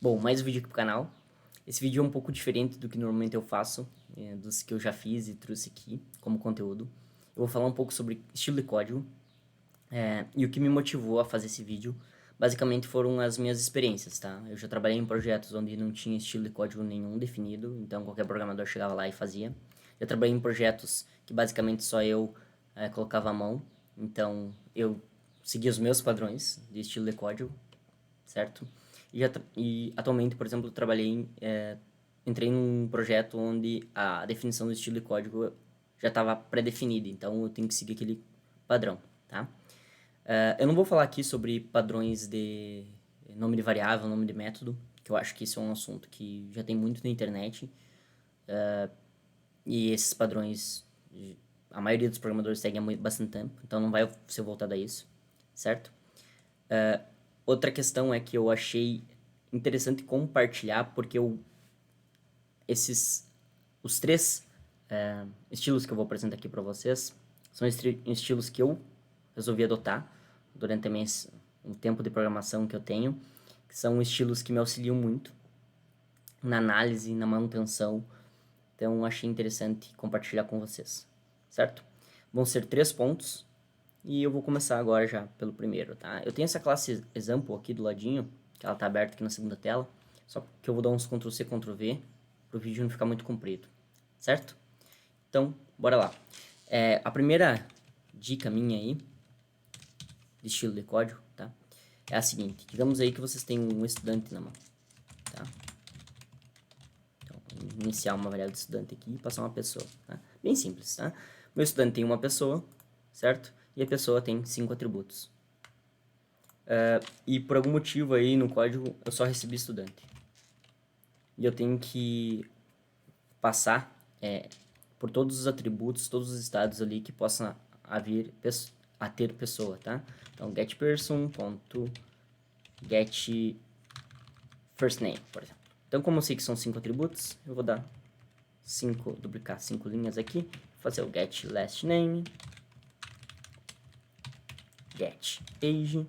Bom, mais um vídeo aqui pro canal. Esse vídeo é um pouco diferente do que normalmente eu faço, dos que eu já fiz e trouxe aqui como conteúdo. Eu vou falar um pouco sobre estilo de código, e o que me motivou a fazer esse vídeo, basicamente foram as minhas experiências, tá? Eu já trabalhei em projetos onde não tinha estilo de código nenhum definido, então qualquer programador chegava lá e fazia. Eu trabalhei em projetos que basicamente só eu colocava a mão, então eu seguia os meus padrões de estilo de código, certo? E atualmente, por exemplo, entrei num projeto onde a definição do estilo de código já estava pré-definida, então eu tenho que seguir aquele padrão, tá? Eu não vou falar aqui sobre padrões de nome de variável, nome de método, que eu acho que isso é um assunto que já tem muito na internet, e esses padrões a maioria dos programadores segue há bastante tempo, então não vai ser voltado a isso, certo? Outra questão é que eu achei interessante compartilhar, porque os três estilos que eu vou apresentar aqui para vocês são estilos que eu resolvi adotar durante o tempo de programação que eu tenho, que são estilos que me auxiliam muito na análise, na manutenção, então achei interessante compartilhar com vocês, certo? Vão ser 3 pontos, e eu vou começar agora já pelo primeiro, tá? Eu tenho essa classe example aqui do ladinho, que ela tá aberta aqui na segunda tela, só que eu vou dar uns Ctrl+C, Ctrl+V, para o vídeo não ficar muito comprido, certo? Então, bora lá. A primeira dica minha aí, de estilo de código, tá? É a seguinte, digamos aí que vocês têm um estudante na mão, tá? Então, vou iniciar uma variável de estudante aqui e passar uma pessoa, tá? Bem simples, tá? Meu estudante tem uma pessoa, certo? E a pessoa tem 5 atributos. E por algum motivo aí no código eu só recebi estudante. E eu tenho que passar por todos os atributos, todos os estados ali que possam a ter pessoa, tá? Então, getPerson, get first name, por exemplo. Então, como eu sei que são 5 atributos, eu vou duplicar 5 linhas aqui, fazer o get last name, get age,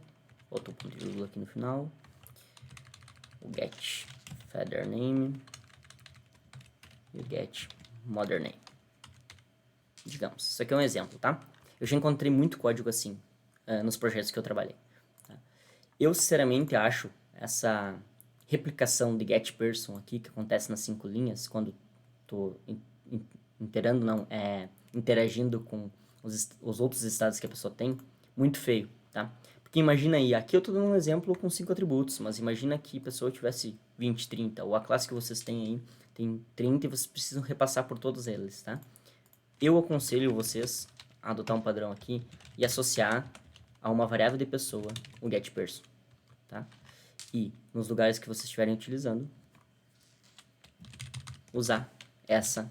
outro ponto de vírgula aqui no final, o get father name e o get mother name. Digamos, isso aqui é um exemplo, tá? Eu já encontrei muito código assim nos projetos que eu trabalhei. Tá? Eu, sinceramente, acho essa replicação de getPerson aqui, que acontece nas 5 linhas, quando estou interagindo com os outros estados que a pessoa tem, muito feio, tá? Porque imagina aí, aqui eu estou dando um exemplo com 5 atributos, mas imagina que a pessoa tivesse 20, 30, ou a classe que vocês têm aí tem 30 e vocês precisam repassar por todos eles, tá? Eu aconselho vocês a adotar um padrão aqui e associar a uma variável de pessoa o getPerson, tá? E nos lugares que vocês estiverem utilizando, usar essa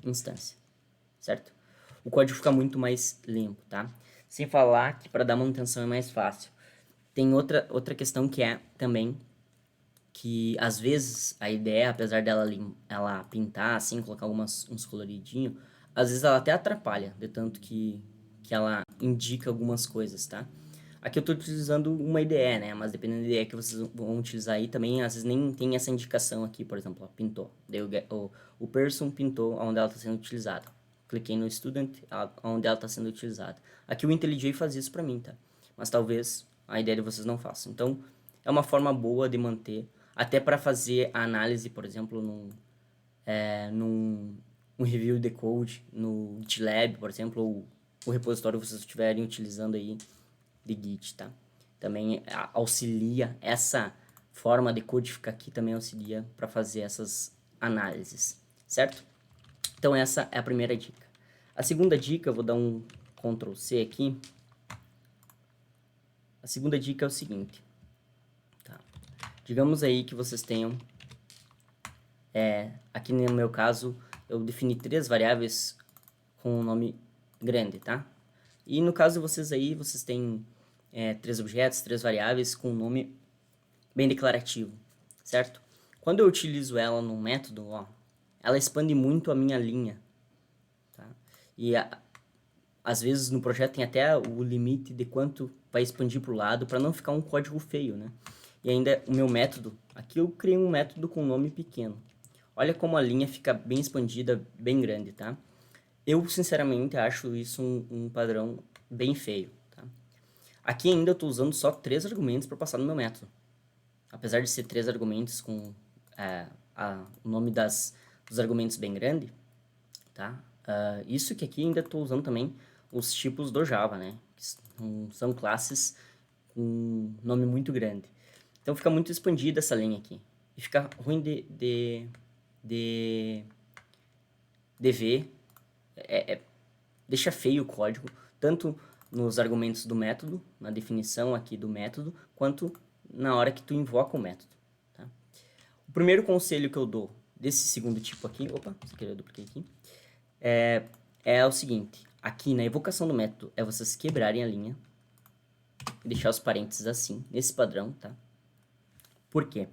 instância, certo? O código fica muito mais limpo, tá? Sem falar que para dar manutenção é mais fácil. Tem outra questão que é também que às vezes a ideia, apesar dela ela pintar assim, colocar uns coloridinhos, às vezes ela até atrapalha, de tanto que ela indica algumas coisas, tá? Aqui eu estou utilizando uma IDE, né? Mas dependendo da IDE que vocês vão utilizar aí também, às vezes nem tem essa indicação aqui, por exemplo, ó, pintou. Daí o person pintou onde ela está sendo utilizada. Cliquei no student, onde ela está sendo utilizada. Aqui o IntelliJ faz isso para mim, tá? Mas talvez a ideia de vocês não façam. Então, é uma forma boa de manter, até para fazer a análise, por exemplo, num um review de code, no GitLab, por exemplo, ou o repositório que vocês estiverem utilizando aí de Git, tá? Também auxilia, essa forma de codificar aqui também auxilia para fazer essas análises, certo? Então essa é a primeira dica. A segunda dica, eu vou dar um Ctrl C aqui. A segunda dica é o seguinte, tá? Digamos aí que vocês tenham, aqui no meu caso, eu defini 3 variáveis com um nome grande, tá? E no caso de vocês aí, vocês têm 3 objetos, 3 variáveis com um nome bem declarativo, certo? Quando eu utilizo ela num método, ó, ela expande muito a minha linha, tá? E às vezes no projeto tem até o limite de quanto vai expandir para o lado para não ficar um código feio, né? E ainda o meu método, aqui eu criei um método com nome pequeno. Olha como a linha fica bem expandida, bem grande, tá? Eu, sinceramente, acho isso um padrão bem feio, tá? Aqui ainda eu estou usando só 3 argumentos para passar no meu método. Apesar de ser 3 argumentos com o nome dos argumentos bem grande, tá? Isso que aqui ainda estou usando também os tipos do Java, né? Que são classes com nome muito grande. Então fica muito expandida essa linha aqui. E fica ruim de ver. Deixa feio o código, tanto nos argumentos do método, na definição aqui do método, quanto na hora que tu invoca o método. Tá? O primeiro conselho que eu dou desse segundo tipo aqui, sem querer eu dupliquei aqui, é o seguinte, aqui na evocação do método é vocês quebrarem a linha e deixar os parênteses assim, nesse padrão, tá? Por quê?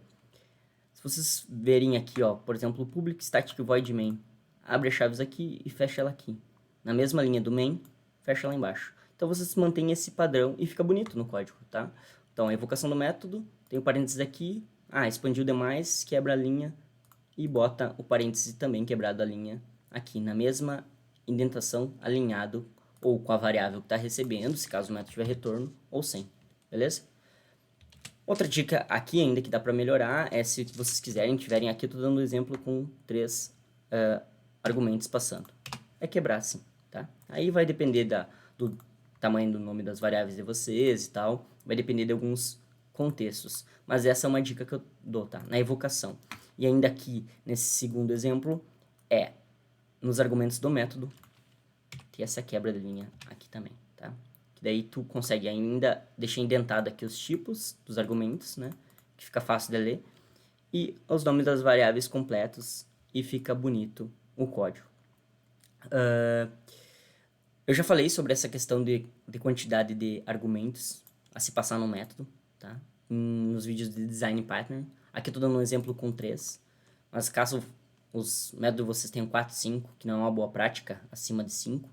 Se vocês verem aqui, ó, por exemplo, o public static void main, abre as chaves aqui e fecha ela aqui. Na mesma linha do main, fecha lá embaixo. Então vocês mantêm esse padrão e fica bonito no código, tá? Então a evocação do método, tem o parênteses aqui, expandiu demais, quebra a linha e bota o parêntese também quebrado a linha aqui, na mesma indentação, alinhado ou com a variável que está recebendo, se caso o método tiver retorno, ou sem, beleza? Outra dica aqui ainda que dá para melhorar é se vocês tiverem aqui, eu tô dando um exemplo com 3 argumentos passando. É quebrar assim, tá? Aí vai depender do tamanho do nome das variáveis de vocês e tal, vai depender de alguns contextos. Mas essa é uma dica que eu dou, tá? Na evocação. E ainda aqui, nesse segundo exemplo, nos argumentos do método, ter essa quebra de linha aqui também, tá? Que daí tu consegue ainda deixar indentado aqui os tipos dos argumentos, né? Que fica fácil de ler. E os nomes das variáveis completos e fica bonito o código. Eu já falei sobre essa questão de quantidade de argumentos a se passar no método, tá? Nos vídeos de Design Pattern. Aqui eu tô dando um exemplo com 3. Mas caso os métodos vocês tenham 4, 5, que não é uma boa prática, acima de 5,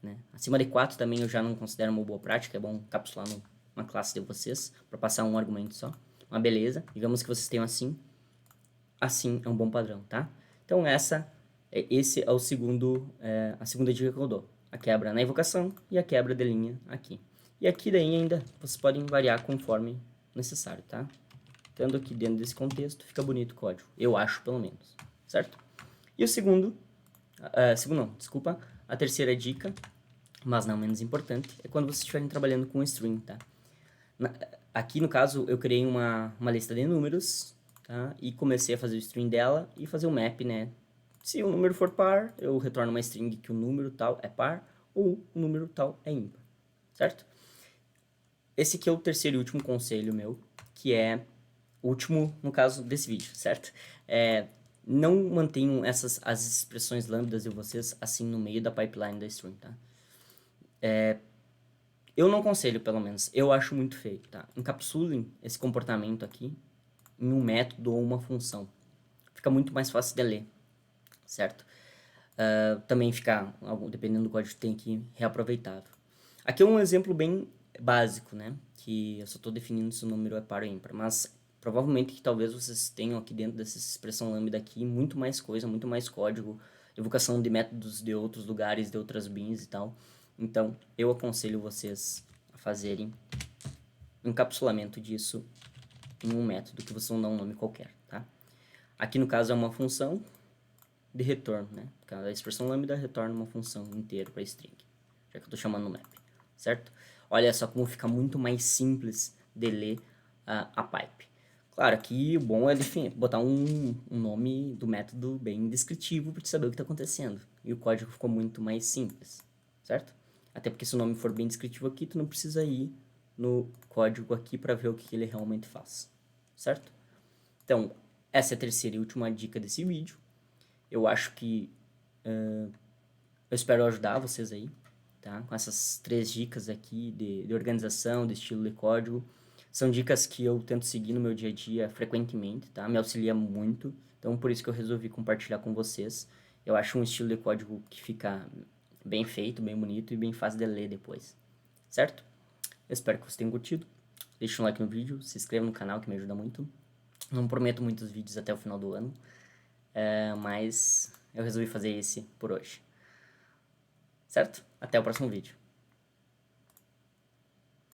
né? Acima de 4 também eu já não considero uma boa prática, é bom capsular numa classe de vocês, para passar um argumento só. Mas beleza, digamos que vocês tenham assim é um bom padrão, tá? Então esse é o a segunda dica que eu dou. A quebra na invocação e a quebra de linha aqui. E aqui daí ainda vocês podem variar conforme necessário, tá? Tendo aqui dentro desse contexto, fica bonito o código. Eu acho, pelo menos. Certo? E o a terceira dica, mas não menos importante, é quando vocês estiverem trabalhando com string, tá? Aqui, no caso, eu criei uma lista de números, tá? E comecei a fazer o string dela e fazer o map, né? Se o número for par, eu retorno uma string que o número tal é par ou o número tal é ímpar, certo? Esse aqui é o terceiro e último conselho meu, que é o último, no caso, desse vídeo, certo? Não mantenham as expressões lambdas de vocês assim no meio da pipeline da string, tá? Eu não aconselho, pelo menos. Eu acho muito feio, tá? Encapsulem esse comportamento aqui em um método ou uma função. Fica muito mais fácil de ler, certo? Também fica, dependendo do código, tem que reaproveitado. Aqui é um exemplo bem básico, né? Que eu só estou definindo se o número é par ou ímpar, mas provavelmente que talvez vocês tenham aqui dentro dessa expressão lambda aqui muito mais coisa, muito mais código, evocação de métodos de outros lugares, de outras bins e tal. Então, eu aconselho vocês a fazerem encapsulamento disso em um método que vocês vão dar um nome qualquer, tá? Aqui no caso é uma função de retorno, né? A expressão lambda retorna uma função inteira para string, já que eu estou chamando no map, certo? Olha só como fica muito mais simples de ler a pipe. Claro, aqui o bom é botar um nome do método bem descritivo para te saber o que está acontecendo. E o código ficou muito mais simples, certo? Até porque se o nome for bem descritivo aqui, tu não precisa ir no código aqui para ver o que ele realmente faz, certo? Então, essa é a terceira e última dica desse vídeo. Eu acho que eu espero ajudar vocês aí, tá? Com essas 3 dicas aqui de organização, de estilo de código. São dicas que eu tento seguir no meu dia a dia frequentemente, tá? Me auxilia muito, então por isso que eu resolvi compartilhar com vocês. Eu acho um estilo de código que fica bem feito, bem bonito e bem fácil de ler depois, certo? Eu espero que vocês tenham curtido. deixa um like no vídeo, se inscreva no canal que me ajuda muito. Não prometo muitos vídeos até o final do ano, mas eu resolvi fazer esse por hoje. Certo? Até o próximo vídeo.